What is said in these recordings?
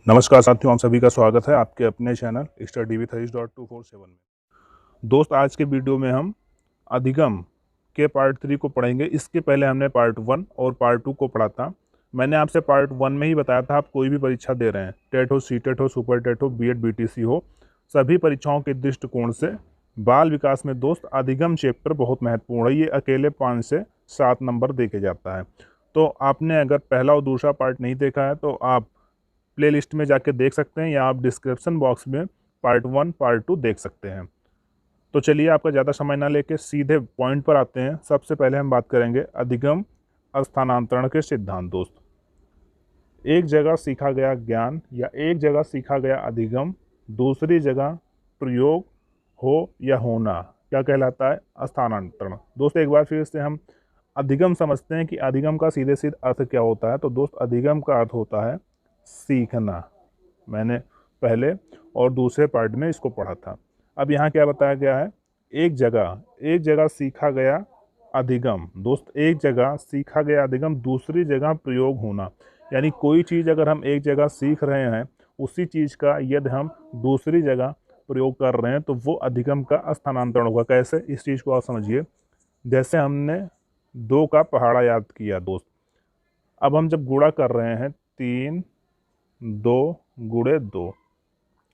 नमस्कार साथियों, आप सभी का स्वागत है आपके अपने चैनल स्टडी विथ हरीश 247 में। दोस्त, आज के वीडियो में हम अधिगम के पार्ट 3 को पढ़ेंगे। इसके पहले हमने पार्ट 1 और पार्ट 2 को पढ़ा था। मैंने आपसे पार्ट 1 में ही बताया था, आप कोई भी परीक्षा दे रहे हैं, टेट हो, सीटेट हो, सुपर टेट हो, बीएड बीटीसी हो, सभी परीक्षाओं के दृष्टिकोण से बाल विकास में दोस्त अधिगम चैप्टर बहुत महत्वपूर्ण है। ये अकेले 5 से 7 नंबर दे के जाता है। तो आपने अगर पहला और दूसरा पार्ट नहीं देखा है तो आप प्लेलिस्ट में जाके देख सकते हैं, या आप डिस्क्रिप्शन बॉक्स में पार्ट 1 पार्ट 2 देख सकते हैं। तो चलिए, आपका ज़्यादा समय ना लेके सीधे पॉइंट पर आते हैं। सबसे पहले हम बात करेंगे अधिगम स्थानांतरण के सिद्धांत। दोस्त, एक जगह सीखा गया ज्ञान या एक जगह सीखा गया अधिगम दूसरी जगह प्रयोग हो या होना क्या कहलाता है? स्थानांतरण। दोस्त, एक बार फिर से हम अधिगम समझते हैं कि अधिगम का सीधे सीधे अर्थ क्या होता है। तो दोस्त, अधिगम का अर्थ होता है सीखना। मैंने पहले और दूसरे पार्ट में इसको पढ़ा था। अब यहाँ क्या बताया गया है? एक जगह सीखा गया अधिगम। दोस्त, एक जगह सीखा गया अधिगम दूसरी जगह प्रयोग होना, यानी कोई चीज़ अगर हम एक जगह सीख रहे हैं, उसी चीज़ का यदि हम दूसरी जगह प्रयोग कर रहे हैं तो वो अधिगम का स्थानांतरण होगा। कैसे? इस चीज़ को आप समझिए। जैसे हमने 2 का पहाड़ा याद किया दोस्त। अब हम जब गुणा कर रहे हैं 3 2 गुणे 2,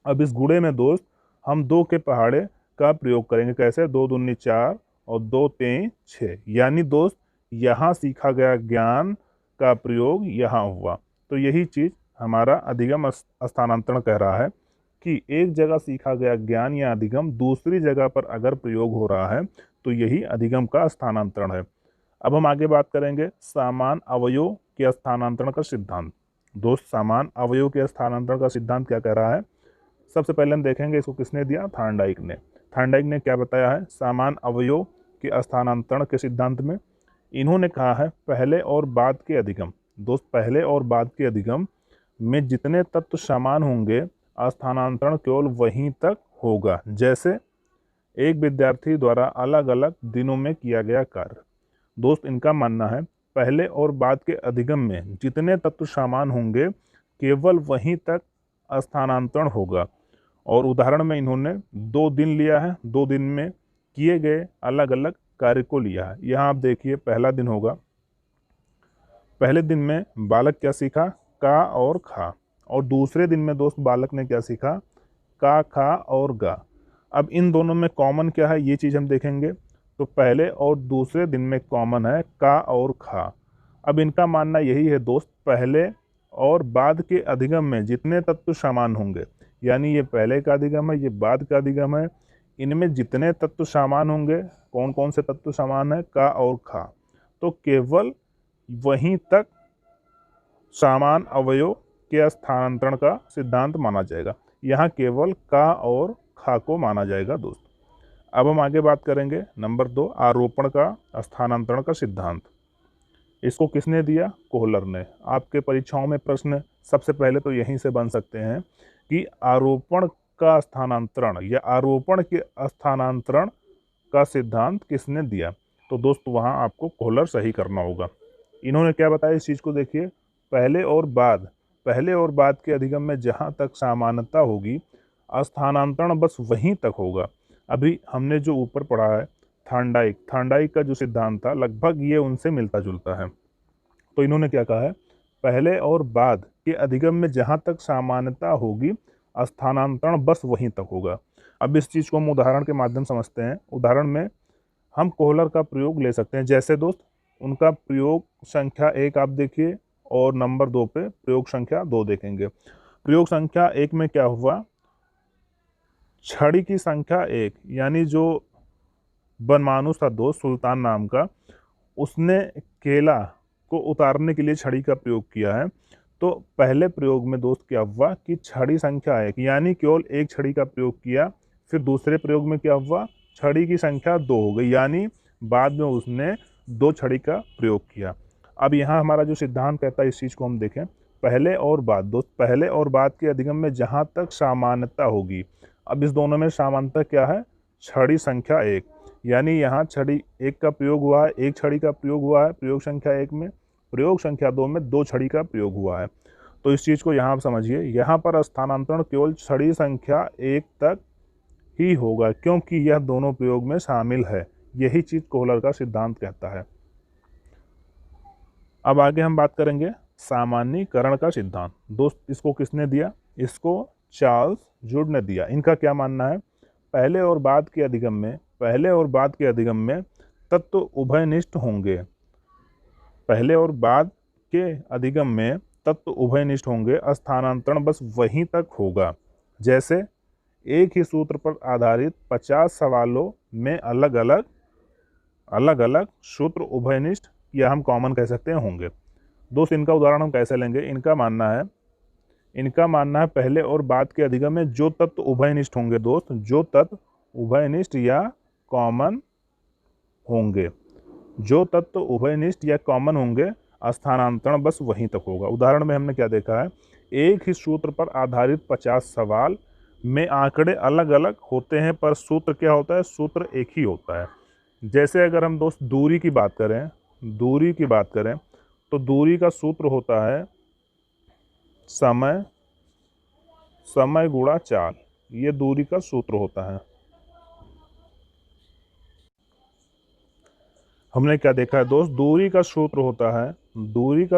अब इस गुणे में दोस्त हम 2 के पहाड़े का प्रयोग करेंगे। कैसे? 2 दूनी 4 और 2 तेई 6, यानी दोस्त यहाँ सीखा गया ज्ञान का प्रयोग यहाँ हुआ। तो यही चीज़ हमारा अधिगम स्थानांतरण कह रहा है कि एक जगह सीखा गया ज्ञान या अधिगम दूसरी जगह पर अगर प्रयोग हो रहा है तो यही अधिगम का स्थानांतरण है। अब हम आगे बात करेंगे समान अवयव के स्थानांतरण का सिद्धांत। दोस्त, समान अवयव के स्थानांतरण का सिद्धांत क्या कह रहा है? सबसे पहले हम देखेंगे इसको किसने दिया? थार्नडाइक ने। थार्नडाइक ने क्या बताया है समान अवयव के स्थानांतरण के सिद्धांत में? इन्होंने कहा है पहले और बाद के अधिगम। दोस्त, पहले और बाद के अधिगम में जितने तत्व समान होंगे स्थानांतरण केवल वहीं तक होगा। जैसे एक विद्यार्थी द्वारा अलग अलग दिनों में किया गया कार्य। दोस्त, इनका मानना है पहले और बाद के अधिगम में जितने तत्व समान होंगे केवल वहीं तक स्थानांतरण होगा। और उदाहरण में इन्होंने 2 दिन लिया है, 2 दिन में किए गए अलग अलग कार्य को लिया है। यहाँ आप देखिए, पहला दिन होगा, पहले दिन में बालक क्या सीखा? का और खा। और दूसरे दिन में दोस्त बालक ने क्या सीखा? का, खा और गा। अब इन दोनों में कॉमन क्या है, ये चीज़ हम देखेंगे। तो पहले और दूसरे दिन में कॉमन है का और खा। अब इनका मानना यही है दोस्त, पहले और बाद के अधिगम में जितने तत्व समान होंगे, यानी ये पहले का अधिगम है, ये बाद का अधिगम है, इनमें जितने तत्व समान होंगे, कौन कौन से तत्व समान है? का और खा। तो केवल वहीं तक समान अवयव के स्थानांतरण का सिद्धांत माना जाएगा। यहाँ केवल का और खा को माना जाएगा दोस्त। अब हम आगे बात करेंगे नंबर 2, आरोपण का स्थानांतरण का सिद्धांत। इसको किसने दिया? कोहलर ने। आपके परीक्षाओं में प्रश्न सबसे पहले तो यहीं से बन सकते हैं कि आरोपण का स्थानांतरण या आरोपण के स्थानांतरण का सिद्धांत किसने दिया? तो दोस्त, वहाँ आपको कोहलर सही करना होगा। इन्होंने क्या बताया इस चीज़ को देखिए, पहले और बाद के अधिगम में जहाँ तक समानता होगी स्थानांतरण बस वहीं तक होगा। अभी हमने जो ऊपर पढ़ा है थार्नडाइक का जो सिद्धांत था लगभग ये उनसे मिलता जुलता है। तो इन्होंने क्या कहा है? पहले और बाद के अधिगम में जहाँ तक समानता होगी स्थानांतरण बस वहीं तक होगा। अब इस चीज़ को हम उदाहरण के माध्यम समझते हैं। उदाहरण में हम कोहलर का प्रयोग ले सकते हैं। जैसे दोस्त, उनका प्रयोग संख्या 1 आप देखिए और नंबर 2 पे प्रयोग संख्या 2 देखेंगे। प्रयोग संख्या 1 में क्या हुआ? छड़ी की संख्या 1, यानी जो बनमानुस था दोस्त सुल्तान नाम का, उसने केला को उतारने के लिए छड़ी का प्रयोग किया है। तो पहले प्रयोग में दोस्त क्या हुआ कि छड़ी संख्या 1, यानी केवल एक छड़ी का प्रयोग किया। फिर दूसरे प्रयोग में क्या हुआ? छड़ी की संख्या 2 हो गई, यानी बाद में उसने 2 छड़ी का प्रयोग किया। अब यहाँ हमारा जो सिद्धांत कहता है इस चीज़ को हम देखें, पहले और बाद। दोस्त, पहले और बाद के अधिगम में जहाँ तक समानता होगी, अब इस दोनों में समानता क्या है? छड़ी संख्या 1, यानी यहाँ छड़ी 1 का प्रयोग हुआ है, एक छड़ी का प्रयोग हुआ है प्रयोग संख्या 1 में, प्रयोग संख्या 2 में 2 छड़ी का प्रयोग हुआ है। तो इस चीज़ को यहाँ समझिए, यहाँ पर स्थानांतरण केवल छड़ी संख्या 1 तक ही होगा क्योंकि यह दोनों प्रयोग में शामिल है। यही चीज़ कोहलर का सिद्धांत कहता है। अब आगे हम बात करेंगे सामान्यीकरण का सिद्धांत। दोस्त इसको किसने दिया? इसको चार्ल्स जूड ने दिया। इनका क्या मानना है? पहले और बाद के अधिगम में तत्व उभयनिष्ठ होंगे। पहले और बाद के अधिगम में तत्व उभयनिष्ठ होंगे, स्थानांतरण बस वहीं तक होगा। जैसे एक ही सूत्र पर आधारित 50 सवालों में अलग अलग सूत्र उभयनिष्ठ या हम कॉमन कह सकते हैं होंगे। दोस्त इनका उदाहरण हम कैसे लेंगे? इनका मानना है पहले और बाद के अधिगम में जो तत्व उभयनिष्ठ होंगे, दोस्त जो तत्व उभयनिष्ठ या कॉमन होंगे, जो तत्व उभयनिष्ठ या कॉमन होंगे, स्थानांतरण बस वहीं तक होगा। उदाहरण में हमने क्या देखा है? एक ही सूत्र पर आधारित 50 सवाल में आंकड़े अलग अलग होते हैं पर सूत्र क्या होता है? सूत्र एक ही होता है। जैसे अगर हम दोस्त दूरी की बात करें तो दूरी का सूत्र होता है समय गुणा चाल। ये दूरी का सूत्र होता है। हमने क्या देखा है दोस्त? दूरी का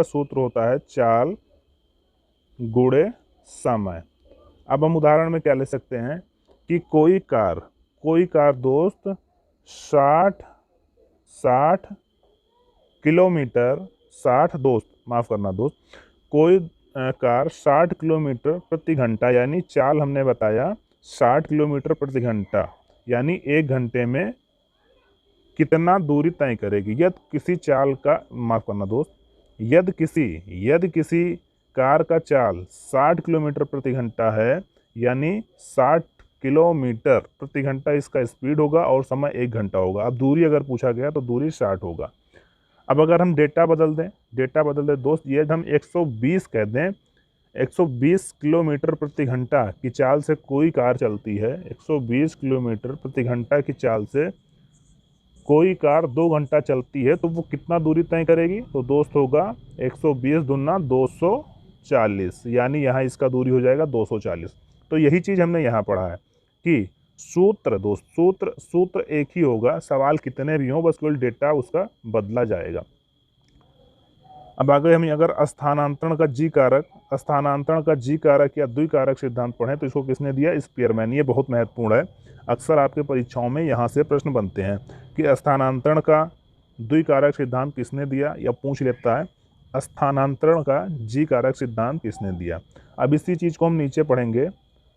सूत्र होता है चाल गुणे समय। अब हम उदाहरण में क्या ले सकते हैं कि कोई कार दोस्त 60 किलोमीटर 60 दोस्त कोई कार 60 किलोमीटर प्रति घंटा, यानी चाल हमने बताया 60 किलोमीटर प्रति घंटा, यानी 1 घंटे में कितना दूरी तय करेगी। यदि किसी कार का चाल 60 किलोमीटर प्रति घंटा है, यानी 60 किलोमीटर प्रति घंटा इसका स्पीड होगा और समय 1 घंटा होगा। अब दूरी अगर पूछा गया तो दूरी 60 होगा। अब अगर हम डेटा बदल दें दोस्त, ये हम 120 कह दें, 120 किलोमीटर प्रति घंटा की चाल से कोई कार चलती है, 120 किलोमीटर प्रति घंटा की चाल से कोई कार 2 घंटा चलती है, तो वो कितना दूरी तय करेगी? तो दोस्त होगा 120 दूना 240, यानी यहाँ इसका दूरी हो जाएगा 240। तो यही चीज़ हमने यहाँ पढ़ा है कि सूत्र एक ही होगा, सवाल कितने भी हों, बस केवल डेटा उसका बदला जाएगा। अब आगे हम अगर स्थानांतरण का जी कारक या द्विकारक सिद्धांत पढ़ें तो इसको किसने दिया? स्पीयरमैन। ये बहुत महत्वपूर्ण है, अक्सर आपके परीक्षाओं में यहाँ से प्रश्न बनते हैं कि स्थानांतरण का द्विकारक सिद्धांत किसने दिया, या पूछ लेता है स्थानांतरण का जी कारक सिद्धांत किसने दिया। अब इसी चीज़ को हम नीचे पढ़ेंगे,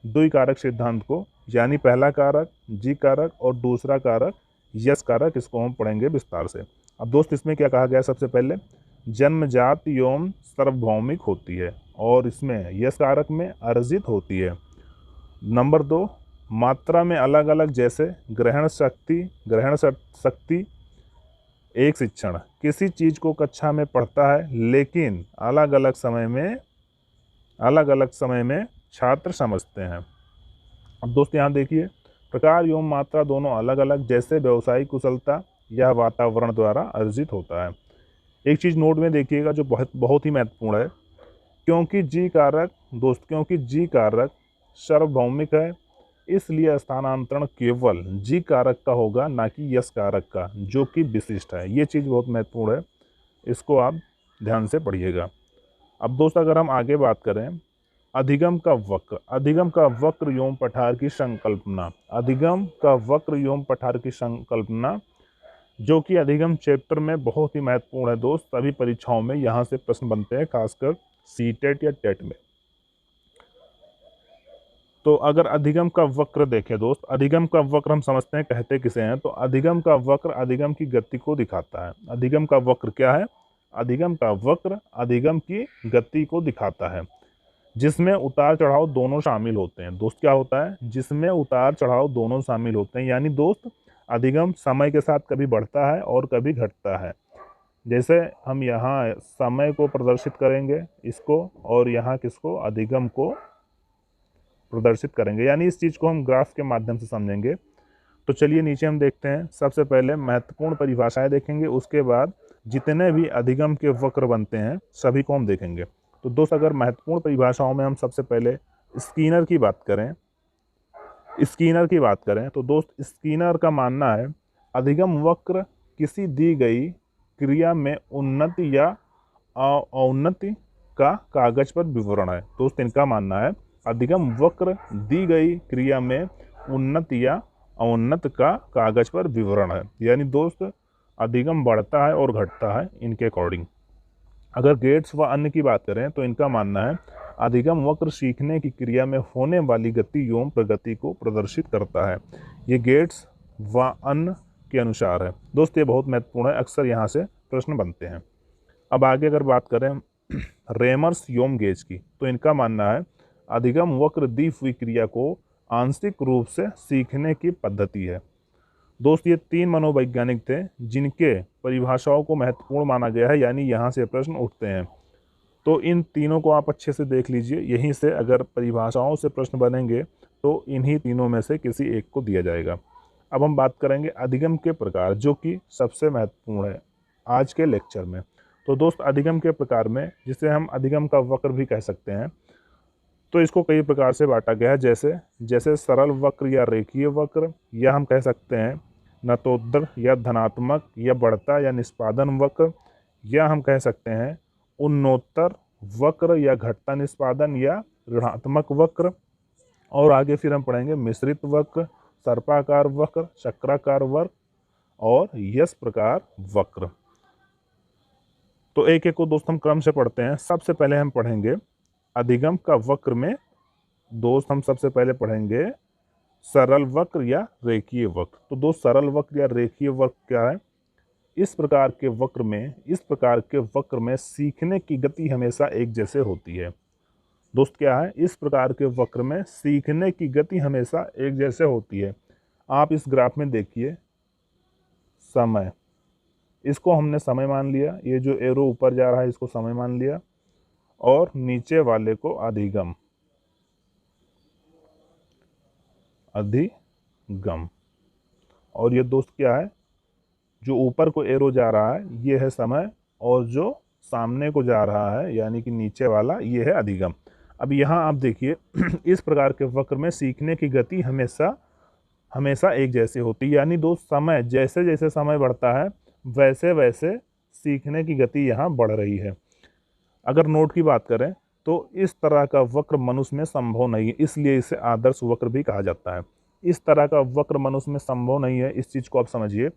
द्विकारक सिद्धांत को, यानी पहला कारक जी कारक और दूसरा कारक यस कारक, इसको हम पढ़ेंगे विस्तार से। अब दोस्त इसमें क्या कहा गया? सबसे पहले जन्मजात एवं सार्वभौमिक होती है और इसमें यस कारक में अर्जित होती है। नंबर 2, मात्रा में अलग अलग, जैसे ग्रहण शक्ति एक शिक्षण किसी चीज़ को कक्षा में पढ़ता है लेकिन अलग अलग समय में छात्र समझते हैं। अब दोस्त यहाँ देखिए, प्रकार एवं मात्रा दोनों अलग अलग, जैसे व्यवसायिक कुशलता यह वातावरण द्वारा अर्जित होता है। एक चीज़ नोट में देखिएगा जो बहुत ही महत्वपूर्ण है, क्योंकि जी कारक सार्वभौमिक है, इसलिए स्थानांतरण केवल जी कारक का होगा, ना कि यस कारक का, जो कि विशिष्ट है। ये चीज़ बहुत महत्वपूर्ण है, इसको आप ध्यान से पढ़िएगा। अब दोस्त अगर हम आगे बात करें अधिगम का वक्र एवं पठार की संकल्पना, जो कि अधिगम चैप्टर में बहुत ही महत्वपूर्ण है दोस्त। सभी परीक्षाओं में यहाँ से प्रश्न बनते हैं, खासकर सीटेट या टेट में। तो अगर अधिगम का वक्र देखें दोस्त, अधिगम का वक्र हम समझते हैं कहते किसे हैं, तो अधिगम का वक्र अधिगम की गति को दिखाता है। अधिगम का वक्र क्या है? अधिगम का वक्र अधिगम की गति को दिखाता है, जिसमें उतार चढ़ाव दोनों शामिल होते हैं। दोस्त क्या होता है? जिसमें उतार चढ़ाव दोनों शामिल होते हैं, यानी दोस्त अधिगम समय के साथ कभी बढ़ता है और कभी घटता है। जैसे हम यहाँ समय को प्रदर्शित करेंगे इसको, और यहाँ किसको? अधिगम को प्रदर्शित करेंगे, यानी इस चीज़ को हम ग्राफ के माध्यम से समझेंगे। तो चलिए नीचे हम देखते हैं, सबसे पहले महत्वपूर्ण परिभाषाएं देखेंगे, उसके बाद जितने भी अधिगम के वक्र बनते हैं सभी को हम देखेंगे। तो दोस्त अगर महत्वपूर्ण परिभाषाओं में हम सबसे पहले स्कीनर की बात करें तो दोस्त स्कीनर का मानना है अधिगम वक्र किसी दी गई क्रिया में उन्नति या अवनति का कागज पर विवरण है। दोस्त इनका मानना है अधिगम वक्र दी गई क्रिया में उन्नति या अवनति का कागज पर विवरण है। यानी दोस्त अधिगम बढ़ता है और घटता है इनके अकॉर्डिंग। अगर गेट्स व अन्य की बात करें तो इनका मानना है अधिगम वक्र सीखने की क्रिया में होने वाली गति एवं प्रगति को प्रदर्शित करता है। ये गेट्स व अन्य के अनुसार है। दोस्त ये बहुत महत्वपूर्ण है, अक्सर यहाँ से प्रश्न बनते हैं। अब आगे अगर बात करें रेमर्स योम गेज की तो इनका मानना है अधिगम वक्र दी हुई क्रिया को आंशिक रूप से सीखने की पद्धति है। दोस्त ये 3 मनोवैज्ञानिक थे जिनके परिभाषाओं को महत्वपूर्ण माना गया है, यानी यहाँ से प्रश्न उठते हैं। तो इन तीनों को आप अच्छे से देख लीजिए, यहीं से अगर परिभाषाओं से प्रश्न बनेंगे तो इन्हीं तीनों में से किसी एक को दिया जाएगा। अब हम बात करेंगे अधिगम के प्रकार, जो कि सबसे महत्वपूर्ण है आज के लेक्चर में। तो दोस्त अधिगम के प्रकार में, जिसे हम अधिगम का वक्र भी कह सकते हैं, तो इसको कई प्रकार से बांटा गया है, जैसे सरल वक्र या रेखीय वक्र, या हम कह सकते हैं नतोदर या धनात्मक या बढ़ता या निष्पादन वक्र, या हम कह सकते हैं उन्नोत्तर वक्र या घटता निष्पादन या ऋणात्मक वक्र। और आगे फिर हम पढ़ेंगे मिश्रित वक्र, सर्पाकार वक्र, चक्राकार वक्र और यश प्रकार वक्र। तो एक एक को दोस्त हम क्रम से पढ़ते हैं। सबसे पहले हम पढ़ेंगे अधिगम का वक्र में दोस्त हम सबसे पहले पढ़ेंगे सरल वक्र या रेखीय वक्र। तो दोस्त सरल वक्र या रेखीय वक्र क्या है? इस प्रकार के वक्र में सीखने की गति हमेशा एक जैसे होती है। दोस्त क्या है? इस प्रकार के वक्र में सीखने की गति हमेशा एक जैसे होती है। आप इस ग्राफ में देखिए, समय, इसको हमने समय मान लिया, ये जो एरो ऊपर जा रहा है इसको समय मान लिया, और नीचे वाले को अधिगम। और ये दोस्त क्या है? जो ऊपर को एरो जा रहा है ये है समय, और जो सामने को जा रहा है यानी कि नीचे वाला ये है अधिगम। अब यहाँ आप देखिए इस प्रकार के वक्र में सीखने की गति हमेशा एक जैसी होती है। यानी दोस्त समय, जैसे जैसे समय बढ़ता है वैसे वैसे सीखने की गति यहाँ बढ़ रही है। अगर नोट की बात करें तो इस तरह का वक्र मनुष्य में संभव नहीं है, इसलिए इसे आदर्श वक्र भी कहा जाता है। इस तरह का वक्र मनुष्य में संभव नहीं है, इस चीज़ को आप समझिए।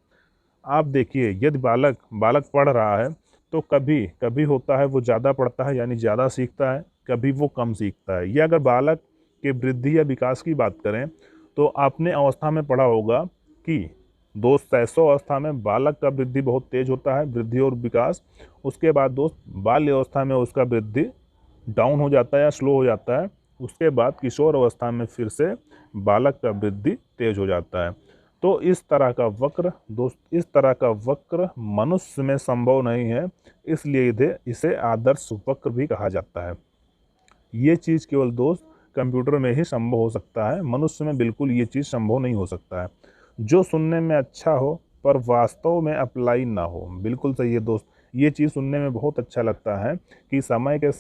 आप देखिए, यदि बालक पढ़ रहा है तो कभी कभी होता है वो ज़्यादा पढ़ता है यानी ज़्यादा सीखता है, कभी वो कम सीखता है। या अगर बालक के वृद्धि या विकास की बात करें तो आपने अवस्था में पढ़ा होगा कि दोस्त शैशव अवस्था में बालक का वृद्धि बहुत तेज होता है, वृद्धि और विकास। उसके बाद दोस्त बाल्य अवस्था में उसका वृद्धि डाउन हो जाता है या स्लो हो जाता है। उसके बाद किशोर अवस्था में फिर से बालक का वृद्धि तेज हो जाता है। तो इस तरह का वक्र मनुष्य में संभव नहीं है, इसलिए इसे आदर्श वक्र भी कहा जाता है। ये चीज़ केवल दोस्त कंप्यूटर में ही संभव हो सकता है, मनुष्य में बिल्कुल ये चीज़ संभव नहीं हो सकता है। जो सुनने में अच्छा हो पर वास्तव में अप्लाई ना हो। बिल्कुल सही है दोस्त, ये चीज़ सुनने में बहुत अच्छा लगता है कि समय के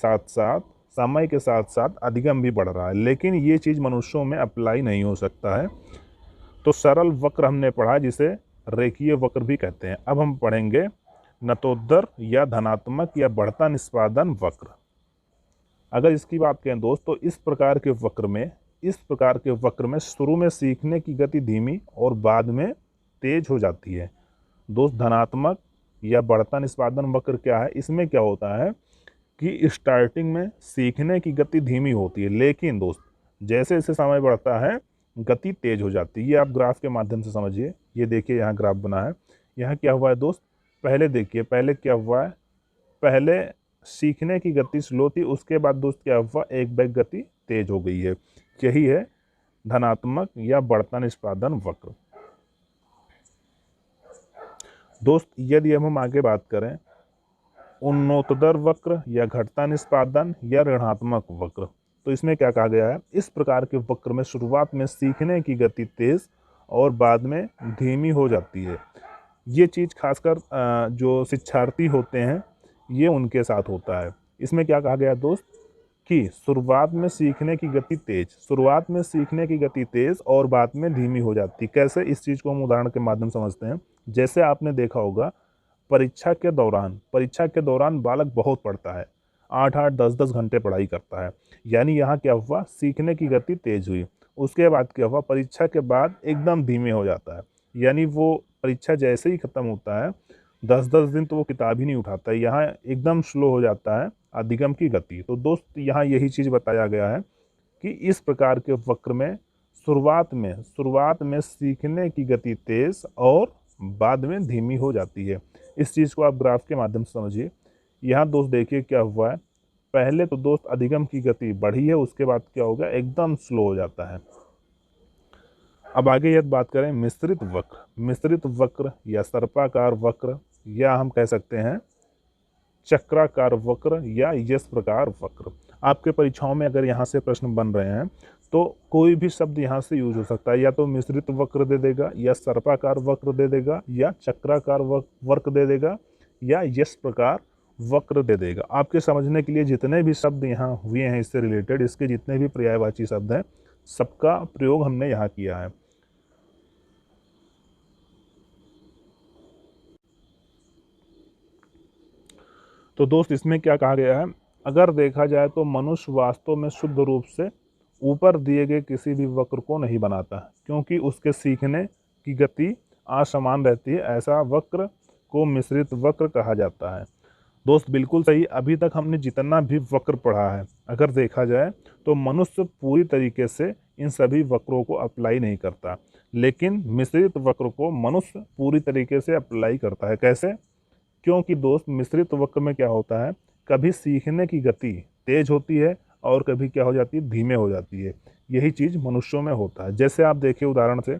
साथ साथ अधिगम भी बढ़ रहा है, लेकिन ये चीज़ मनुष्यों में अप्लाई नहीं हो सकता है। तो सरल वक्र हमने पढ़ा, जिसे रेखीय वक्र भी कहते हैं। अब हम पढ़ेंगे नतोदर या धनात्मक या बढ़ता निष्पादन वक्र। अगर इसकी बात करें दोस्त तो इस प्रकार के वक्र में शुरू में सीखने की गति धीमी और बाद में तेज हो जाती है। दोस्त धनात्मक या बढ़ता निष्पादन वक्र क्या है? इसमें क्या होता है कि स्टार्टिंग में सीखने की गति धीमी होती है, लेकिन दोस्त जैसे जैसे समय बढ़ता है गति तेज हो जाती है। ये आप ग्राफ के माध्यम से समझिए। ये देखिए यहाँ ग्राफ बना है, यहाँ क्या हुआ है दोस्त? पहले देखिए, पहले क्या हुआ है? पहले सीखने की गति स्लो थी, उसके बाद दोस्त क्या हुआ? एक बैग गति तेज हो गई है। यही है धनात्मक या बढ़ता निष्पादन वक्र। दोस्त यदि हम आगे बात करें उन्नोत्तर वक्र या घटता निष्पादन या ऋणात्मक वक्र, तो इसमें क्या कहा गया है? इस प्रकार के वक्र में शुरुआत में सीखने की गति तेज और बाद में धीमी हो जाती है। ये चीज़ खासकर जो शिक्षार्थी होते हैं ये उनके साथ होता है। इसमें क्या कहा गया दोस्त कि शुरुआत में सीखने की गति तेज, शुरुआत में सीखने की गति तेज और बाद में धीमी हो जाती। कैसे, इस चीज़ को हम उदाहरण के माध्यम से समझते हैं। जैसे आपने देखा होगा परीक्षा के दौरान बालक बहुत पढ़ता है, 8-8 10-10 घंटे पढ़ाई करता है। यानी यहाँ क्या हुआ, सीखने की गति तेज हुई। उसके बाद क्या हुआ, परीक्षा के बाद एकदम धीमे हो जाता है। यानी वो परीक्षा जैसे ही खत्म होता है 10-10 दिन तो वो किताब ही नहीं उठाता है, यहाँ एकदम स्लो हो जाता है अधिगम की गति। तो दोस्त यहाँ यही चीज़ बताया गया है कि इस प्रकार के वक्र में शुरुआत में सीखने की गति तेज और बाद में धीमी हो जाती है। इस चीज़ को आप ग्राफ के माध्यम से समझिए। यहाँ दोस्त देखिए क्या हुआ है, पहले तो दोस्त अधिगम की गति बढ़ी है, उसके बाद क्या होगा, एकदम स्लो हो जाता है। अब आगे यदि बात करें मिश्रित वक्र या सर्पाकार वक्र, या हम कह सकते हैं चक्राकार वक्र या यश प्रकार वक्र। आपके परीक्षाओं में अगर यहाँ से प्रश्न बन रहे हैं तो कोई भी शब्द यहाँ से यूज हो सकता है, या तो मिश्रित वक्र दे देगा, या सर्पाकार वक्र दे देगा, या चक्राकार वक्र दे देगा, या यश प्रकार वक्र दे देगा। आपके समझने के लिए जितने भी शब्द यहाँ हुए हैं इससे रिलेटेड, इसके जितने भी पर्यायवाची शब्द हैं, सबका प्रयोग हमने यहाँ किया है। तो दोस्त इसमें क्या कहा गया है, अगर देखा जाए तो मनुष्य वास्तव में शुद्ध रूप से ऊपर दिए गए किसी भी वक्र को नहीं बनाता, क्योंकि उसके सीखने की गति असमान रहती है। ऐसा वक्र को मिश्रित वक्र कहा जाता है। दोस्त बिल्कुल सही, अभी तक हमने जितना भी वक्र पढ़ा है, अगर देखा जाए तो मनुष्य पूरी तरीके से इन सभी वक्रों को अप्लाई नहीं करता, लेकिन मिश्रित वक्र को मनुष्य पूरी तरीके से अप्लाई करता है। कैसे, क्योंकि दोस्त मिश्रित वक्र में क्या होता है, कभी सीखने की गति तेज होती है और कभी क्या हो जाती है, धीमे हो जाती है। यही चीज़ मनुष्यों में होता है। जैसे आप देखिए उदाहरण से,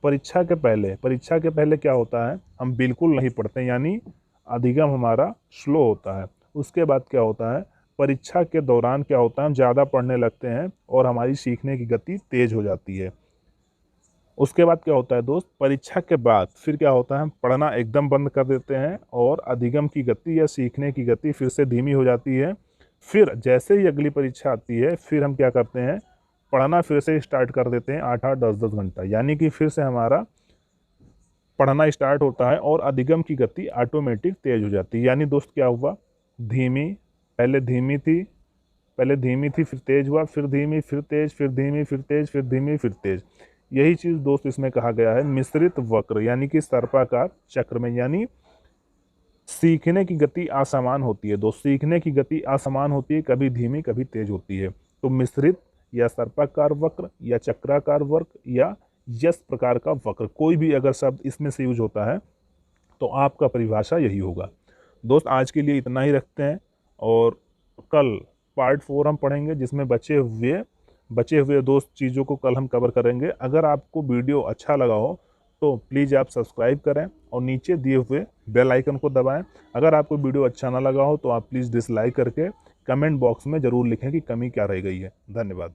परीक्षा के पहले क्या होता है, हम बिल्कुल नहीं पढ़ते, यानी अधिगम हमारा स्लो होता है। उसके बाद क्या होता है, परीक्षा के दौरान क्या होता है, हम ज़्यादा पढ़ने लगते हैं और हमारी सीखने की गति तेज हो जाती है। उसके बाद क्या होता है दोस्त, परीक्षा के बाद फिर क्या होता है, हम पढ़ना एकदम बंद कर देते हैं और अधिगम की गति या सीखने की गति फिर से धीमी हो जाती है। फिर जैसे ही अगली परीक्षा आती है, फिर हम क्या करते हैं, पढ़ना फिर से स्टार्ट कर देते हैं 8-8 10-10 घंटा, यानी कि फिर से हमारा पढ़ना स्टार्ट होता है और अधिगम की गति ऑटोमेटिक तेज हो जाती है। यानी दोस्त क्या हुआ, धीमी, पहले धीमी थी फिर तेज हुआ, फिर धीमी फिर तेज, फिर धीमी फिर तेज, फिर धीमी फिर तेज। यही चीज़ दोस्त इसमें कहा गया है मिश्रित वक्र यानी कि सर्पाकार चक्र में। यानी सीखने की गति असमान होती है दोस्त, सीखने की गति असमान होती है, कभी धीमी कभी तेज होती है। तो मिश्रित या सर्पाकार वक्र या चक्राकार वक्र या यश प्रकार का वक्र, कोई भी अगर शब्द इसमें से यूज होता है तो आपका परिभाषा यही होगा। दोस्त आज के लिए इतना ही रखते हैं, और कल पार्ट 4 हम पढ़ेंगे, जिसमें बचे हुए दोस्त चीज़ों को कल हम कवर करेंगे। अगर आपको वीडियो अच्छा लगा हो तो प्लीज़ आप सब्सक्राइब करें और नीचे दिए हुए बेल आइकन को दबाएं। अगर आपको वीडियो अच्छा ना लगा हो तो आप प्लीज़ डिसलाइक करके कमेंट बॉक्स में ज़रूर लिखें कि कमी क्या रह गई है। धन्यवाद।